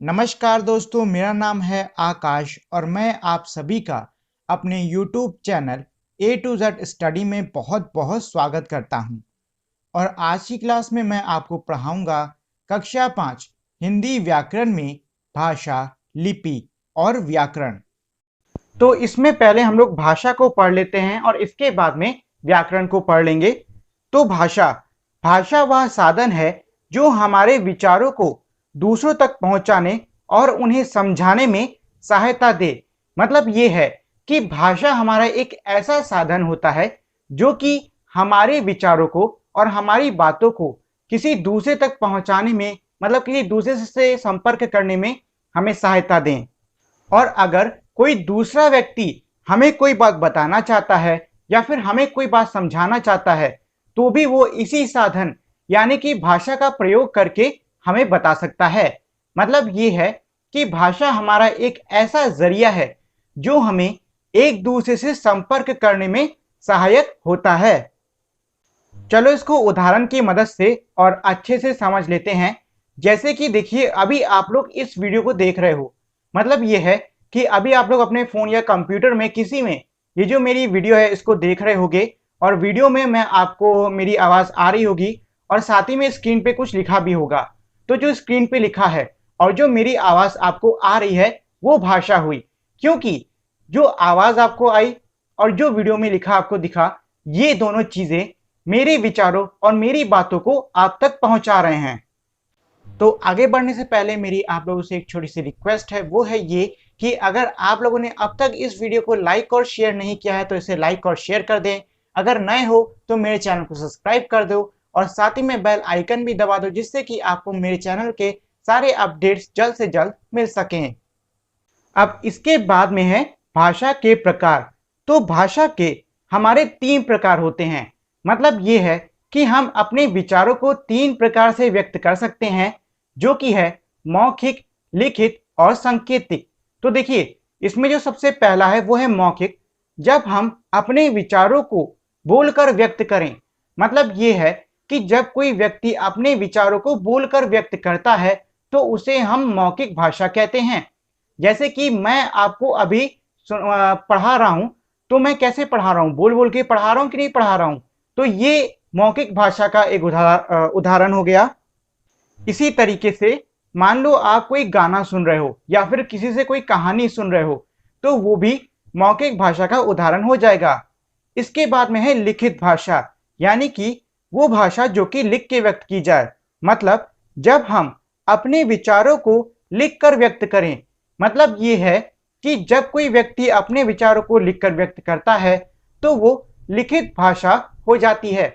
नमस्कार दोस्तों, मेरा नाम है आकाश और मैं आप सभी का अपने YouTube channel A to Z study में बहुत बहुत स्वागत करता हूं। और आज की क्लास में मैं आपको पढ़ाऊंगा कक्षा 5 हिंदी व्याकरण में भाषा, लिपि और व्याकरण। तो इसमें पहले हम लोग भाषा को पढ़ लेते हैं और इसके बाद में व्याकरण को पढ़ लेंगे। तो भाषा भाषा वह साधन है जो हमारे विचारों को दूसरों तक पहुंचाने और उन्हें समझाने में सहायता दे। मतलब ये है कि भाषा हमारा एक ऐसा साधन होता है जो कि हमारे विचारों को और हमारी बातों को किसी दूसरे तक पहुंचाने में, मतलब किसी दूसरे से संपर्क करने में हमें सहायता दें। और अगर कोई दूसरा व्यक्ति हमें कोई बात बताना चाहता है या फिर हमें कोई बात समझाना चाहता है तो भी वो इसी साधन यानी कि भाषा का प्रयोग करके हमें बता सकता है। मतलब ये है कि भाषा हमारा एक ऐसा जरिया है जो हमें एक दूसरे से संपर्क करने में सहायक होता है। चलो इसको उदाहरण की मदद से और अच्छे से समझ लेते हैं। जैसे कि देखिए, अभी आप लोग इस वीडियो को देख रहे हो, मतलब ये है कि अभी आप लोग अपने फोन या कंप्यूटर में किसी में ये जो मेरी वीडियो है इसको देख रहे होगे और वीडियो में मैं आपको मेरी आवाज आ रही होगी और साथ ही में स्क्रीन पे कुछ लिखा भी होगा। तो जो स्क्रीन पे लिखा है और जो मेरी आवाज आपको आ रही है वो भाषा हुई, क्योंकि जो आवाज आपको आई और जो वीडियो में लिखा आपको दिखा, ये दोनों चीजें मेरे विचारों और मेरी बातों को आप तक पहुंचा रहे हैं। तो आगे बढ़ने से पहले मेरी आप लोगों से एक छोटी सी रिक्वेस्ट है, वो है ये कि अगर आप लोगों ने अब तक इस वीडियो को लाइक और शेयर नहीं किया है तो इसे लाइक और शेयर कर दें। अगर नए हो तो मेरे चैनल को सब्सक्राइब कर दो और साथ ही में बेल आइकन भी दबा दो, जिससे कि आपको मेरे चैनल के सारे अपडेट्स जल्द से जल्द मिल सकें। अब इसके बाद में है भाषा के प्रकार। तो भाषा के हमारे 3 प्रकार होते हैं। मतलब ये है कि हम अपने विचारों को 3 प्रकार से व्यक्त कर सकते हैं, जो कि है मौखिक, लिखित और सांकेतिक। तो देखिए, इसमें जो सबसे पहला है वो है मौखिक। जब हम अपने विचारों को बोलकर व्यक्त करें, मतलब ये है कि जब कोई व्यक्ति अपने विचारों को बोलकर व्यक्त करता है तो उसे हम मौखिक भाषा कहते हैं। जैसे कि मैं आपको अभी पढ़ा रहा हूं, तो मैं कैसे पढ़ा रहा हूं, बोल बोल के पढ़ा रहा हूं कि नहीं पढ़ा रहा हूं, तो ये मौखिक भाषा का एक उदाहरण हो गया। इसी तरीके से मान लो आप कोई गाना सुन रहे हो या फिर किसी से कोई कहानी सुन रहे हो, तो वो भी मौखिक भाषा का उदाहरण हो जाएगा। इसके बाद में है लिखित भाषा, यानी कि वो भाषा जो कि लिख के व्यक्त की जाए। मतलब जब हम अपने विचारों को लिख कर व्यक्त करें, मतलब ये है कि जब कोई व्यक्ति अपने विचारों को लिखकर व्यक्त करता है तो वो लिखित भाषा हो जाती है।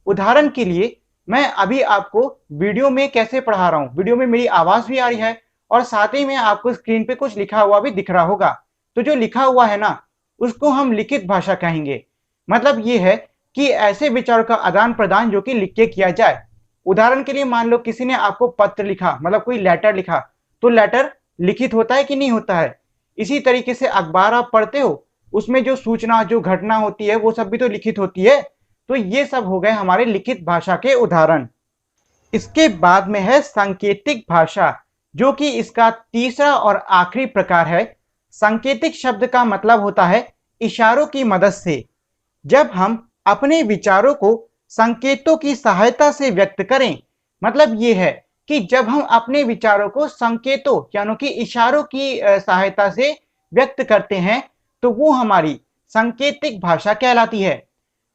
उदाहरण के लिए मैं अभी आपको वीडियो में कैसे पढ़ा रहा हूं, वीडियो में मेरी आवाज भी आ रही है और साथ ही में आपको स्क्रीन पे कुछ लिखा हुआ भी दिख रहा होगा। तो जो लिखा हुआ है ना, उसको हम लिखित भाषा कहेंगे। मतलब ये है कि ऐसे विचारों का आदान प्रदान जो कि लिख के किया जाए। उदाहरण के लिए मान लो किसी ने आपको पत्र लिखा, मतलब कोई लेटर लिखा, तो लेटर लिखित होता है कि नहीं होता है। इसी तरीके से अखबार आप पढ़ते हो, उसमें जो सूचना, जो घटना होती है वो सब भी तो लिखित होती है। तो ये सब हो गए हमारे लिखित भाषा के उदाहरण। इसके बाद में है सांकेतिक भाषा, जो कि इसका तीसरा और आखिरी प्रकार है। सांकेतिक शब्द का मतलब होता है इशारों की मदद से। जब हम अपने विचारों को संकेतों की सहायता से व्यक्त करें, मतलब ये है कि जब हम अपने विचारों को संकेतों यानी कि इशारों की सहायता से व्यक्त करते हैं तो वो हमारी सांकेतिक भाषा कहलाती है।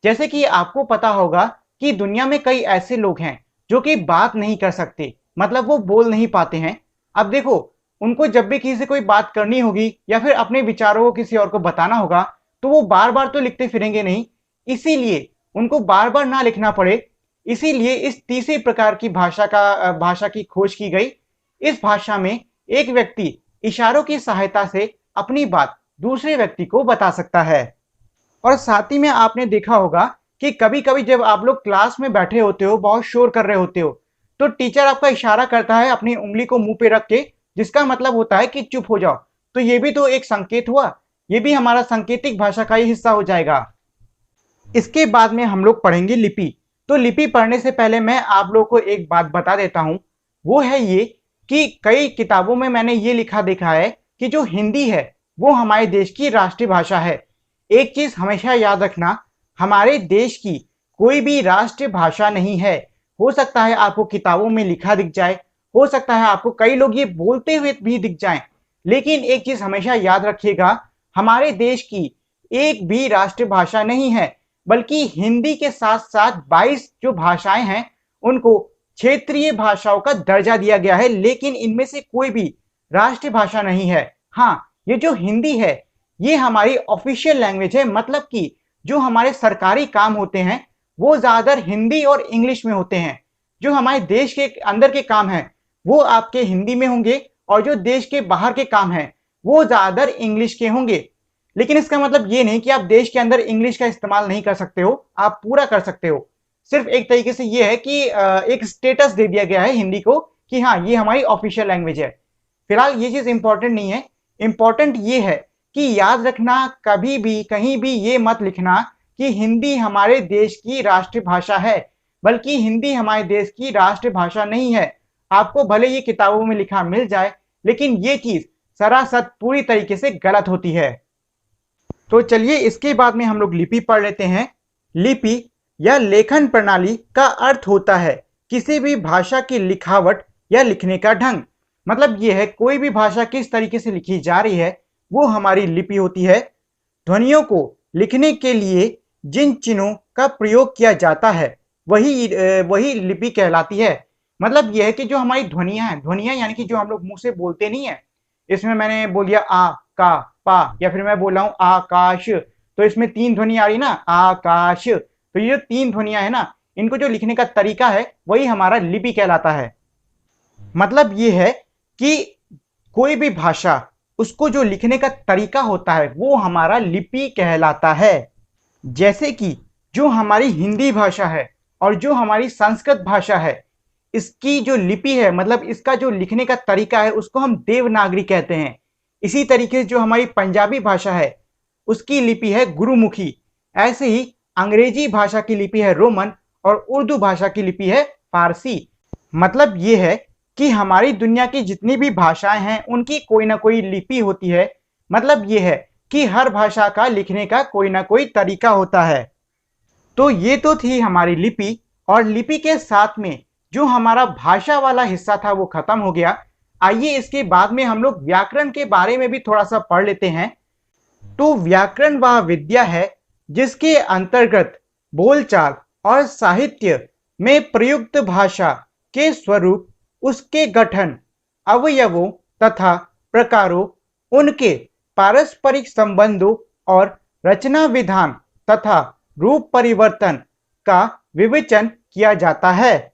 जैसे कि आपको पता होगा कि दुनिया में कई ऐसे लोग हैं जो कि बात नहीं कर सकते, मतलब वो बोल नहीं पाते हैं। अब देखो, उनको जब भी किसी से कोई बात करनी होगी या फिर अपने विचारों को किसी और को बताना होगा तो वो बार बार तो लिखते फिरेंगे नहीं, इसीलिए उनको बार बार ना लिखना पड़े, इसीलिए इस तीसरी प्रकार की भाषा की खोज की गई। इस भाषा में एक व्यक्ति इशारों की सहायता से अपनी बात दूसरे व्यक्ति को बता सकता है। और साथ ही में आपने देखा होगा कि कभी कभी जब आप लोग क्लास में बैठे होते हो, बहुत शोर कर रहे होते हो, तो टीचर आपका इशारा करता है अपनी उंगली को मुंह पे रख के, जिसका मतलब होता है कि चुप हो जाओ। तो ये भी तो एक संकेत हुआ, ये भी हमारा सांकेतिक भाषा का ही हिस्सा हो जाएगा। इसके बाद में हम लोग पढ़ेंगे लिपि। तो लिपि पढ़ने से पहले मैं आप लोगों को एक बात बता देता हूं, वो है ये कि कई किताबों में मैंने ये लिखा देखा है कि जो हिंदी है वो हमारे देश की राष्ट्रीय भाषा है। एक चीज हमेशा याद रखना, हमारे देश की कोई भी राष्ट्रीय भाषा नहीं है। हो सकता है आपको किताबों में लिखा दिख जाए, हो सकता है आपको कई लोग ये बोलते हुए भी दिख जाएं, लेकिन एक चीज हमेशा याद रखिएगा, हमारे देश की एक भी राष्ट्रीय भाषा नहीं है, बल्कि हिंदी के साथ साथ 22 जो भाषाएं हैं उनको क्षेत्रीय भाषाओं का दर्जा दिया गया है, लेकिन इनमें से कोई भी राष्ट्रीय भाषा नहीं है। हाँ, ये जो हिंदी है ये हमारी ऑफिशियल लैंग्वेज है, मतलब कि जो हमारे सरकारी काम होते हैं वो ज्यादातर हिंदी और इंग्लिश में होते हैं। जो हमारे देश के अंदर के काम हैं वो आपके हिंदी में होंगे, और जो देश के बाहर के काम हैं वो ज्यादातर इंग्लिश के होंगे। लेकिन इसका मतलब ये नहीं कि आप देश के अंदर इंग्लिश का इस्तेमाल नहीं कर सकते हो, आप पूरा कर सकते हो। सिर्फ एक तरीके से ये है कि एक स्टेटस दे दिया गया है हिंदी को कि हाँ ये हमारी ऑफिशियल लैंग्वेज है। फिलहाल ये चीज इंपॉर्टेंट नहीं है, इंपॉर्टेंट ये है कि याद रखना, कभी भी कहीं भी ये मत लिखना कि हिंदी हमारे देश की राष्ट्रीय भाषा है, बल्कि हिंदी हमारे देश की राष्ट्रीय भाषा नहीं है। आपको भले ये किताबों में लिखा मिल जाए, लेकिन ये चीज सरासर पूरी तरीके से गलत होती है। तो चलिए इसके बाद में हम लोग लिपि पढ़ लेते हैं। लिपि या लेखन प्रणाली का अर्थ होता है किसी भी भाषा की लिखावट या लिखने का ढंग। मतलब यह है कोई भी भाषा किस तरीके से लिखी जा रही है वो हमारी लिपि होती है। ध्वनियों को लिखने के लिए जिन चिन्हों का प्रयोग किया जाता है वही लिपि कहलाती है। मतलब यह है कि जो हमारी ध्वनियां हैं, ध्वनियां यानी कि जो हम लोग मुंह से बोलते नहीं है, इसमें मैंने बोल दिया आ का पा, या फिर मैं बोल रहा हूं आकाश, तो इसमें 3 ध्वनि आ रही ना, आकाश। तो ये जो 3 ध्वनियां है ना, इनको जो लिखने का तरीका है वही हमारा लिपि कहलाता है। मतलब ये है कि कोई भी भाषा, उसको जो लिखने का तरीका होता है वो हमारा लिपि कहलाता है। जैसे कि जो हमारी हिंदी भाषा है और जो हमारी संस्कृत भाषा है, इसकी जो लिपि है, मतलब इसका जो लिखने का तरीका है, उसको हम देवनागरी कहते हैं। इसी तरीके से जो हमारी पंजाबी भाषा है उसकी लिपि है गुरुमुखी। ऐसे ही अंग्रेजी भाषा की लिपि है रोमन, और उर्दू भाषा की लिपि है फारसी। मतलब ये है कि हमारी दुनिया की जितनी भी भाषाएं हैं उनकी कोई ना कोई लिपि होती है। मतलब ये है कि हर भाषा का लिखने का कोई ना कोई तरीका होता है। तो ये तो थी हमारी लिपि, और लिपि के साथ में जो हमारा भाषा वाला हिस्सा था वो खत्म हो गया। आइए इसके बाद में हम लोग व्याकरण के बारे में भी थोड़ा सा पढ़ लेते हैं। तो व्याकरण वह विद्या है जिसके अंतर्गत बोलचाल और साहित्य में प्रयुक्त भाषा के स्वरूप, उसके गठन, अवयवों तथा प्रकारों, उनके पारस्परिक संबंधों और रचना विधान तथा रूप परिवर्तन का विवेचन किया जाता है।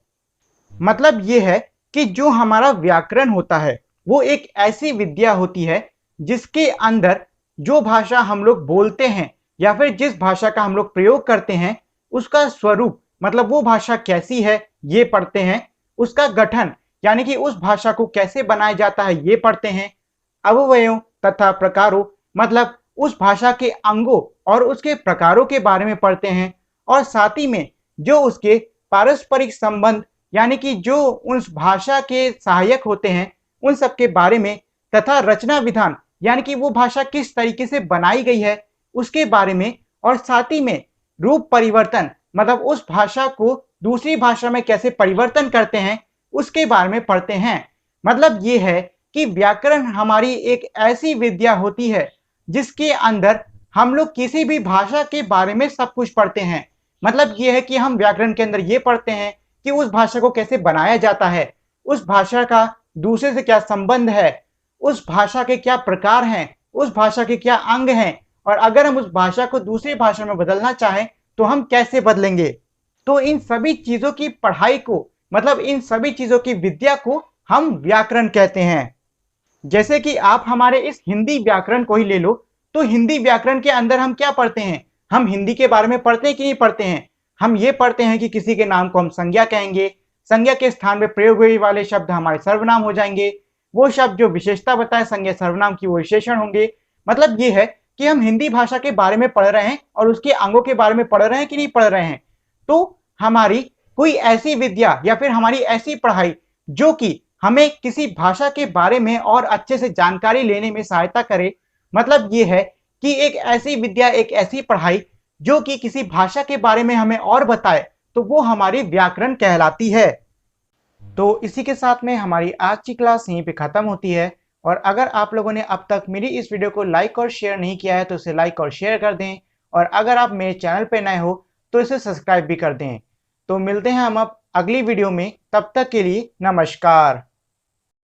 मतलब यह है कि जो हमारा व्याकरण होता है वो एक ऐसी विद्या होती है जिसके अंदर जो भाषा हम लोग बोलते हैं या फिर जिस भाषा का हम लोग प्रयोग करते हैं उसका स्वरूप, मतलब वो भाषा कैसी है ये पढ़ते हैं। उसका गठन यानी कि उस भाषा को कैसे बनाया जाता है ये पढ़ते हैं। अवयवों तथा प्रकारों, मतलब उस भाषा के अंगों और उसके प्रकारों के बारे में पढ़ते हैं। और साथ ही में जो उसके पारस्परिक संबंध यानी कि जो उस भाषा के सहायक होते हैं उन सब के बारे में, तथा रचना विधान यानी कि वो भाषा किस तरीके से बनाई गई है उसके बारे में, और साथ ही में रूप परिवर्तन, मतलब उस भाषा को दूसरी भाषा में कैसे परिवर्तन करते हैं उसके बारे में पढ़ते हैं। मतलब ये है कि व्याकरण हमारी एक ऐसी विद्या होती है जिसके अंदर हम लोग किसी भी भाषा के बारे में सब कुछ पढ़ते हैं। मतलब ये है कि हम व्याकरण के अंदर ये पढ़ते हैं कि उस भाषा को कैसे बनाया जाता है, उस भाषा का दूसरे से क्या संबंध है, उस भाषा के क्या प्रकार हैं, उस भाषा के क्या अंग हैं, और अगर हम उस भाषा को दूसरी भाषा में बदलना चाहें तो हम कैसे बदलेंगे। तो इन सभी चीजों की पढ़ाई को, मतलब इन सभी चीजों की विद्या को हम व्याकरण कहते हैं। जैसे कि आप हमारे इस हिंदी व्याकरण को ही ले लो, तो हिंदी व्याकरण के अंदर हम क्या पढ़ते हैं, हम हिंदी के बारे में पढ़ते हैं कि नहीं पढ़ते हैं। हम ये पढ़ते हैं कि किसी के नाम को हम संज्ञा कहेंगे, संज्ञा के स्थान में प्रयोग हुए वाले शब्द हमारे सर्वनाम हो जाएंगे, वो शब्द जो विशेषता बताए संज्ञा सर्वनाम की वो विशेषण होंगे। मतलब ये है कि हम हिंदी भाषा के बारे में पढ़ रहे हैं और उसके अंगों के बारे में पढ़ रहे हैं कि नहीं पढ़ रहे हैं। तो हमारी कोई ऐसी विद्या या फिर हमारी ऐसी पढ़ाई जो कि हमें किसी भाषा के बारे में और अच्छे से जानकारी लेने में सहायता करे। मतलब ये है कि एक ऐसी विद्या, एक ऐसी पढ़ाई जो कि किसी भाषा के बारे में हमें और बताए, तो वो हमारी व्याकरण कहलाती है। तो इसी के साथ में हमारी आज की क्लास यहीं पे ख़त्म होती है। और अगर आप लोगों ने अब तक मेरी इस वीडियो को लाइक और शेयर नहीं किया है तो इसे लाइक और शेयर कर दें, और अगर आप मेरे चैनल पे नए हो तो इसे सब्सक्राइब भी कर दें। तो मिलते हैं हम अब अगली वीडियो में, तब तक के लिए नमस्कार।